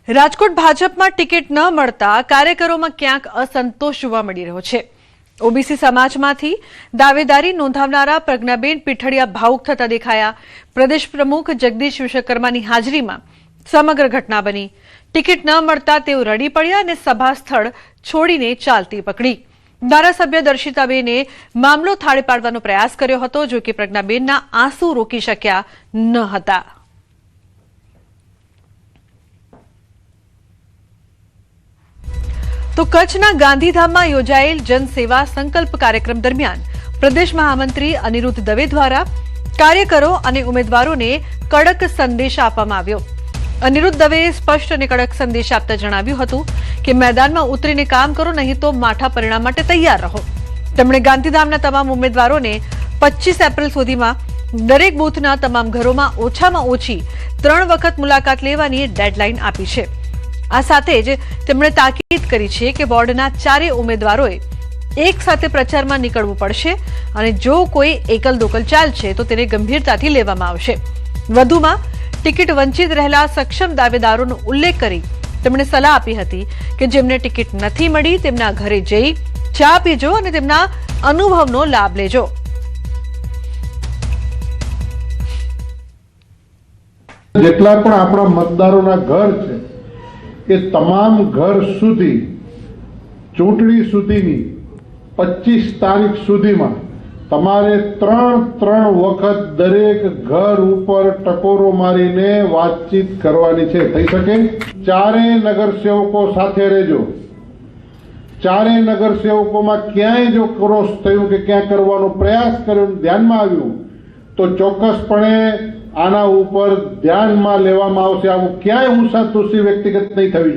રાજકોટ ભાજપમાં ટિકિટ ન મળતા કાર્યકરોમાં ક્યાંક અસંતોષ જોવા મળી રહ્યો છે। ઓબીસી સમાજમાંથી દાવેદારી નોંધાવનારા પ્રજ્ઞાબેન પીઠડિયા ભાવુક થતા દેખાયા। પ્રદેશ પ્રમુખ જગદીશ વિશ્વકર્માની હાજરીમાં સમગ્ર ઘટના બની। ટિકિટ ન મળતા તેઓ રડી પડ્યા અને સભા સ્થળ છોડીને ચાલતી પકડી। ધારાસભ્ય દર્શિતાબેને મામલો થાળે પાડવાનો પ્રયાસ કર્યો હતો, જો કે પ્રજ્ઞાબેનના આંસુ રોકી શક્યા ન હતા। તો કચ્છના ગાંધીધામમાં યોજાયેલ જનસેવા સંકલ્પ કાર્યક્રમ દરમિયાન પ્રદેશ મહામંત્રી અનિરુદ્ધ દવે દ્વારા કાર્યકરો અને ઉમેદવારોને કડક સંદેશ આપવામાં આવ્યો। અનિરુદ્ધ દવેએ સ્પષ્ટ અને કડક સંદેશ આપતા જણાવ્યું હતું કે મેદાનમાં ઉતરીને કામ કરો, નહીં તો માઠા પરિણામ માટે તૈયાર રહો। તેમણે ગાંધીધામના તમામ ઉમેદવારોને 25 એપ્રિલ સુધીમાં દરેક બૂથના તમામ ઘરોમાં ઓછામાં ઓછી 3 વખત મુલાકાત લેવાની ડેડલાઇન આપી છે। આ સાથે જ તેમણે તાકીદ કરી છે કે બોર્ડના ચારેય ઉમેદવારોએ એક સાથે પ્રચારમાં નીકળવું પડશે અને જો કોઈ એકલ દોકલ ચાલશે તો તેને ગંભીરતાથી લેવામાં આવશે। વધુમાં ટિકિટ વંચિત રહેલા સક્ષમ દાવેદારોનો ઉલ્લેખ કરી તેમણે સલાહ આપી હતી કે જેમને ટિકિટ નથી મળી તેમના ઘરે જઈ ચા પીજો અને તેમના અનુભવનો લાભ લેજો। જેટલા પણ આપણા મતદારોના ઘર છે એ તમામ ઘર સુધી ચૂંટણી સુધીની 25 તારીખ સુધીમાં તમારે 3 વખત દરેક ઘર ઉપર ટકોરો મારીને વાતચીત કરવાની છે। થઈ શકે ચારેય નગરસેવકો સાથે રહેજો। ચારેય નગરસેવકોમાં ક્યાંય જો ક્રોસ થયું કે ક્યાં કરવાનો પ્રયાસ કર્યો ધ્યાનમાં આવ્યું તો ચોક્કસપણે આના ઉપર ધ્યાનમાં લેવામાં આવશે। આવું ક્યાંય હુંસાતુસી વ્યક્તિગત નહીં થવી જોઈએ।